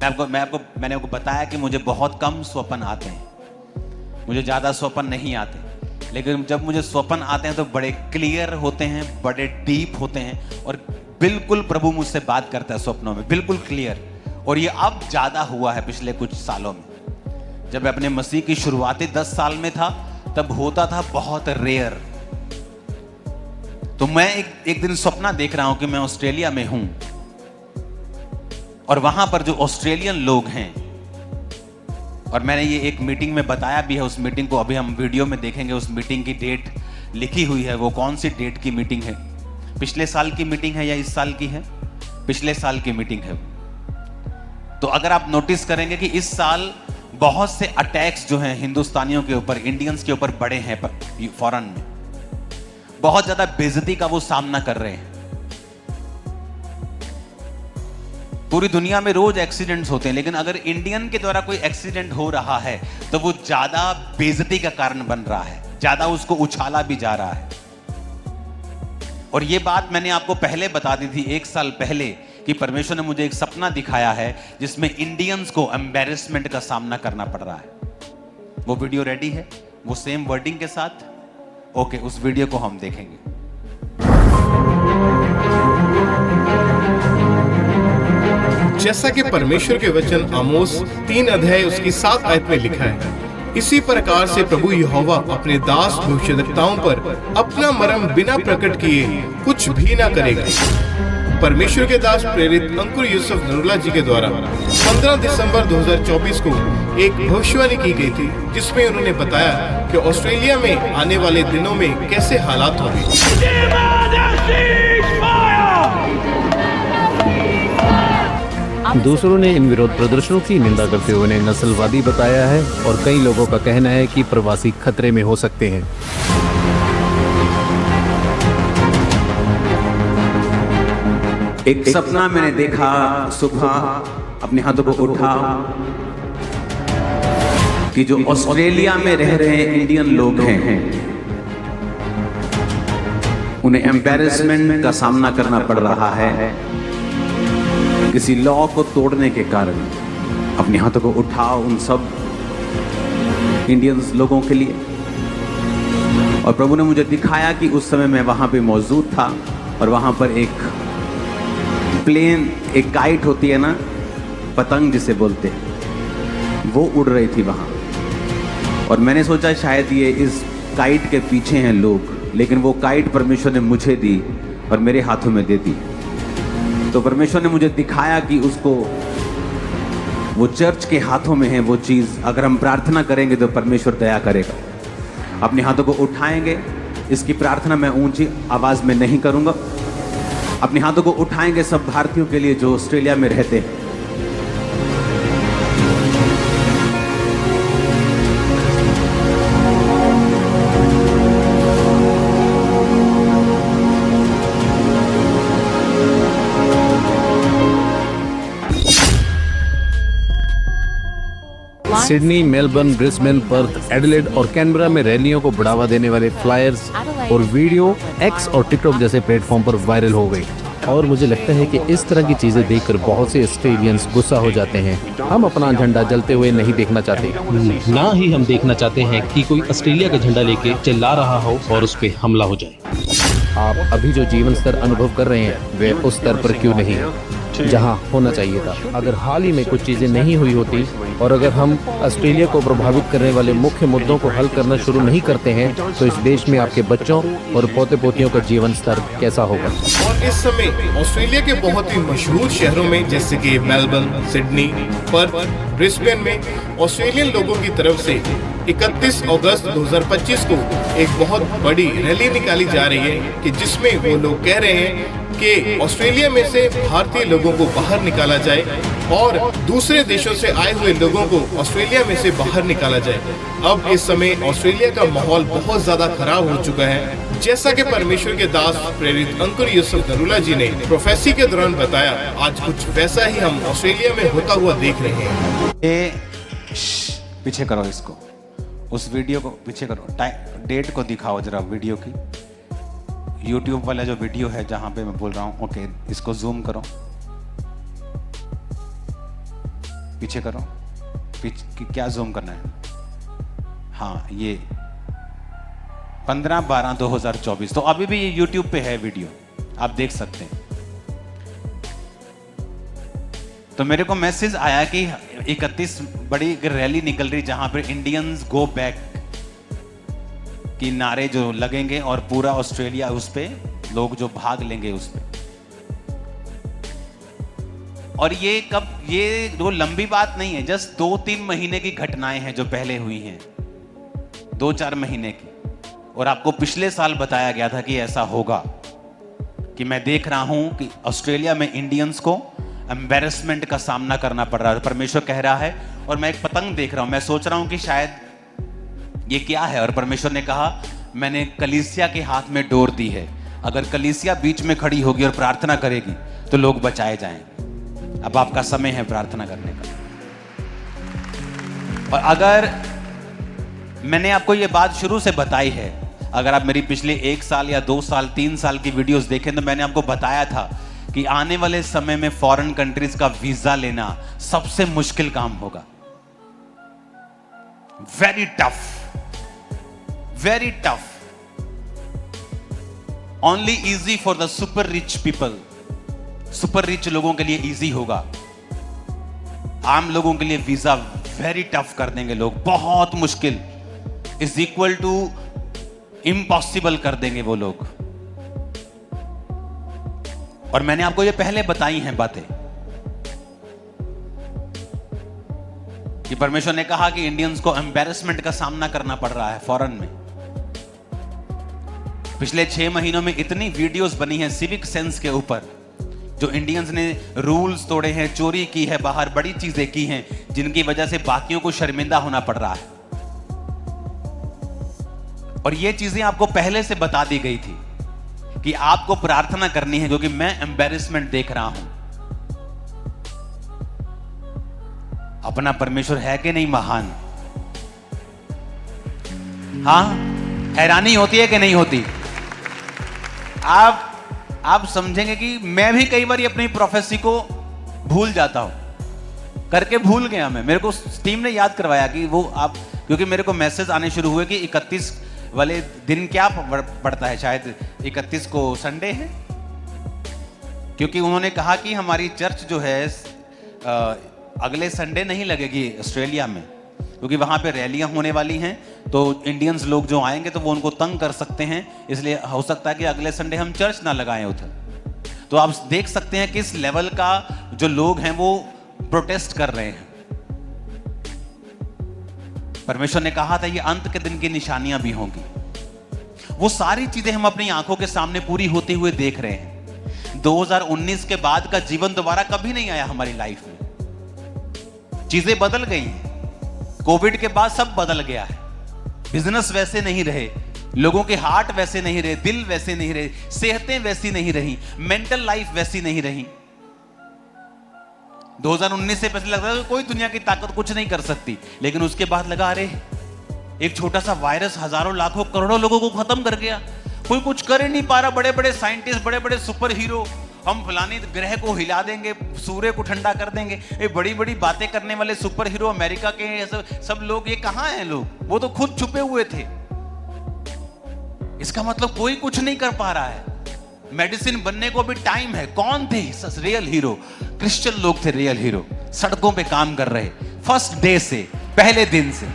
मैंने आपको बताया कि मुझे बहुत कम स्वप्न आते हैं, मुझे ज़्यादा स्वप्न नहीं आते, लेकिन जब मुझे स्वप्न आते हैं तो बड़े क्लियर होते हैं, बड़े डीप होते हैं और बिल्कुल प्रभु मुझसे बात करता है स्वप्नों में, बिल्कुल क्लियर। और ये अब ज़्यादा हुआ है पिछले कुछ सालों में। जब मैं अपने मसीह की शुरुआती 10 साल में था तब होता था बहुत रेयर। तो मैं एक दिन सपना देख रहा हूं कि मैं ऑस्ट्रेलिया में हूं और वहां पर जो ऑस्ट्रेलियन लोग हैं, और मैंने ये एक मीटिंग में बताया भी है, उस मीटिंग को अभी हम वीडियो में देखेंगे। उस मीटिंग की डेट लिखी हुई है, वो कौन सी डेट की मीटिंग है, पिछले साल की मीटिंग है या इस साल की है, पिछले साल की मीटिंग है। तो अगर आप नोटिस करेंगे कि इस साल बहुत से अटैक्स जो हैं हिंदुस्तानियों के ऊपर, इंडियंस के ऊपर बढ़े हैं फॉरेन में, बहुत ज्यादा बेइज्जती का वो सामना कर रहे हैं। पूरी दुनिया में रोज एक्सीडेंट्स होते हैं, लेकिन अगर इंडियन के द्वारा कोई एक्सीडेंट हो रहा है तो वो ज्यादा बेइज्जती का कारण बन रहा है, ज्यादा उसको उछाला भी जा रहा है। और ये बात मैंने आपको पहले बता दी थी 1 साल पहले कि परमेश्वर ने मुझे एक सपना दिखाया है जिसमें इंडियंस को एम्बैरेसमेंट का सामना करना पड़ रहा है। वो वीडियो रेडी है, वो सेम वर्डिंग के साथ। ओके, उस वीडियो को हम देखेंगे। जैसा कि परमेश्वर के वचन आमोस 3 अध्याय उसकी 7 आयत में लिखा है, इसी प्रकार से प्रभु यहोवा अपने दास भविष्यद्वक्ताओं पर अपना मर्म बिना प्रकट किए कुछ भी ना करेगा। परमेश्वर के दास प्रेरित अंकुर यूसुफ नरूला जी के द्वारा 15 दिसंबर 2024 को एक भविष्यवाणी की गई थी, जिसमें उन्होंने बताया कि ऑस्ट्रेलिया में आने वाले दिनों में कैसे हालात होंगे। दूसरों ने इन विरोध प्रदर्शनों की निंदा करते हुए उन्हें नस्लवादी बताया है और कई लोगों का कहना है कि प्रवासी खतरे में हो सकते हैं। एक सपना मैंने देखा, सुबह अपने हाथों को उठा कि जो ऑस्ट्रेलिया में रह रहे इंडियन लोग हैं उन्हें एम्बैरेसमेंट का सामना करना पड़ रहा है किसी लॉ को तोड़ने के कारण। अपने हाथों को उठाओ उन सब इंडियंस लोगों के लिए। और प्रभु ने मुझे दिखाया कि उस समय मैं वहां पे मौजूद था और वहां पर एक प्लेन, एक काइट होती है ना, पतंग जिसे बोलते हैं, वो उड़ रही थी वहां। और मैंने सोचा शायद ये इस काइट के पीछे हैं लोग, लेकिन वो काइट परमेश्वर ने मुझे दी और मेरे हाथों में दे दी। तो परमेश्वर ने मुझे दिखाया कि उसको, वो चर्च के हाथों में है वो चीज़। अगर हम प्रार्थना करेंगे तो परमेश्वर दया करेगा। अपने हाथों को उठाएंगे, इसकी प्रार्थना मैं ऊंची आवाज़ में नहीं करूंगा। अपने हाथों को उठाएंगे सब भारतीयों के लिए जो ऑस्ट्रेलिया में रहते हैं। Sydney, Melbourne, Brisbane, Perth, Adelaide और कैनबरा में रैलियों को बढ़ावा देने वाले फ्लायर्स और वीडियो एक्स और टिकटॉक जैसे प्लेटफॉर्म पर वायरल हो गई। और मुझे लगता है कि इस तरह की चीजें देखकर बहुत से ऑस्ट्रेलियंस गुस्सा हो जाते हैं। हम अपना झंडा जलते हुए नहीं देखना चाहते, ना ही हम देखना चाहते हैं कि कोई ऑस्ट्रेलिया का झंडा लेके चिल्ला रहा हो और उस पर हमला हो जाए। आप अभी जो जीवन स्तर अनुभव कर रहे हैं वे उस स्तर पर क्यों नहीं है जहां होना चाहिए था। अगर हाल ही में कुछ चीजें नहीं हुई होती और अगर हम ऑस्ट्रेलिया को प्रभावित करने वाले मुख्य मुद्दों को हल करना शुरू नहीं करते हैं तो इस देश में आपके बच्चों और पोते पोतियों का जीवन स्तर कैसा होगा। और इस समय ऑस्ट्रेलिया के बहुत ही मशहूर शहरों में जैसे कि मेलबर्न, सिडनी, पर्थ, ब्रिस्बेन में ऑस्ट्रेलियन लोगों की तरफ से 31 अगस्त 2025 को एक बहुत बड़ी रैली निकाली जा रही है कि जिसमें वो लोग कह रहे हैं कि ऑस्ट्रेलिया में से भारतीय लोगों को बाहर निकाला जाए और दूसरे देशों से आए हुए लोगों को ऑस्ट्रेलिया में से बाहर निकाला जाए। अब इस समय ऑस्ट्रेलिया का माहौल बहुत ज्यादा खराब हो चुका है। जैसा कि परमेश्वर के दास प्रेरित अंकुर यूसुफ नरूला जी ने प्रोफेसी के दौरान बताया, आज कुछ वैसा ही हम ऑस्ट्रेलिया में होता हुआ देख रहे हैं। पीछे करो इसको, उस वीडियो को पीछे करो, डेट को दिखाओ जरा वीडियो की। YouTube वाला जो वीडियो है जहां पे मैं बोल रहा हूं, ओके, इसको जूम करो। पीछे करो, क्या जूम करना है? हाँ, ये 15/12/2024। तो अभी भी ये YouTube पे है वीडियो, आप देख सकते हैं। तो मेरे को मैसेज आया कि 31 बड़ी रैली निकल रही जहां पर इंडियंस गो बैक की नारे जो लगेंगे और पूरा ऑस्ट्रेलिया उस पे लोग जो भाग लेंगे उस पे। और ये कब, ये वो लंबी बात नहीं है, जस्ट 2-3 महीने की घटनाएं हैं जो पहले हुई हैं, 2-4 महीने की। और आपको पिछले साल बताया गया था कि ऐसा होगा, कि मैं देख रहा हूं कि ऑस्ट्रेलिया में इंडियंस को एम्बैरेसमेंट का सामना करना पड़ रहा है। परमेश्वर कह रहा है, और मैं एक पतंग देख रहा हूं, मैं सोच रहा हूं कि शायद ये क्या है। और परमेश्वर ने कहा, मैंने कलीसिया के हाथ में डोर दी है, अगर कलीसिया बीच में खड़ी होगी और प्रार्थना करेगी तो लोग बचाए जाएंगे। अब आपका समय है प्रार्थना करने का। और अगर मैंने आपको ये बात शुरू से बताई है, अगर आप मेरी पिछले 1 साल या 2 साल 3 साल की वीडियोस देखें, तो मैंने आपको बताया था कि आने वाले समय में फॉरेन कंट्रीज का वीजा लेना सबसे मुश्किल काम होगा। Very tough, very tough. Only easy for the super rich people. Super rich लोगों के लिए इजी होगा, आम लोगों के लिए वीजा वेरी टफ कर देंगे लोग, बहुत मुश्किल, इज इक्वल टू इम्पॉसिबल कर देंगे वो लोग। और मैंने आपको ये पहले बताई हैं बातें कि परमेश्वर ने कहा कि इंडियंस को एम्बैरेसमेंट का सामना करना पड़ रहा है फॉरेन में। पिछले 6 महीनों में इतनी वीडियोस बनी हैं सिविक सेंस के ऊपर, जो इंडियंस ने रूल्स तोड़े हैं, चोरी की है बाहर, बड़ी चीजें की हैं, जिनकी वजह से बाकियों को शर्मिंदा होना पड़ रहा है। और ये चीजें आपको पहले से बता दी गई थी कि आपको प्रार्थना करनी है, क्योंकि मैं एम्बैरेसमेंट देख रहा हूं। अपना परमेश्वर है कि नहीं महान? हां, हैरानी होती है कि नहीं होती? आप समझेंगे कि मैं भी कई बार अपनी प्रोफेसी को भूल जाता हूं, करके भूल गया मैं। मेरे को टीम ने याद करवाया कि वो आप, क्योंकि मेरे को मैसेज आने शुरू हुए कि 31 वाले दिन क्या पड़ता है, शायद 31 को संडे है, क्योंकि उन्होंने कहा कि हमारी चर्च जो है अगले संडे नहीं लगेगी ऑस्ट्रेलिया में, क्योंकि वहां पे रैलियां होने वाली हैं, तो इंडियंस लोग जो आएंगे तो वो उनको तंग कर सकते हैं, इसलिए हो सकता है कि अगले संडे हम चर्च ना लगाएं उधर। तो आप देख सकते हैं किस लेवल का जो लोग हैं वो प्रोटेस्ट कर रहे हैं। परमेश्वर ने कहा था ये अंत के दिन की निशानियां भी होंगी। वो सारी चीजें हम अपनी आंखों के सामने पूरी होते हुए देख रहे हैं। 2019 के बाद का जीवन दोबारा कभी नहीं आया हमारी लाइफ में। चीजें बदल गई हैं, कोविड के बाद सब बदल गया है। बिजनेस वैसे नहीं रहे, लोगों के हार्ट वैसे नहीं रहे, दिल वैसे नहीं रहे, सेहतें वैसी नहीं रही, मेंटल लाइफ वैसी नहीं रही। 2019 से पहले लगता था कोई दुनिया की ताकत कुछ नहीं कर सकती, लेकिन उसके बाद लगा अरे एक छोटा सा वायरस हजारों लाखों करोड़ों लोगों को खत्म कर गया, कोई कुछ कर ही नहीं पा रहा। बड़े बड़े साइंटिस्ट, बड़े बड़े सुपर हीरो, हम फलानी ग्रह को हिला देंगे, सूर्य को ठंडा कर देंगे, ये बड़ी बड़ी बातें करने वाले सुपर हीरो अमेरिका के सब लोग, ये कहां हैं लोग? वो तो खुद छुपे हुए थे। इसका मतलब कोई कुछ नहीं कर पा रहा है। मेडिसिन बनने को भी टाइम है। कौन थे रियल हीरो? क्रिश्चियन लोग थे रियल हीरो, सड़कों पे काम कर रहे फर्स्ट डे से, पहले दिन से।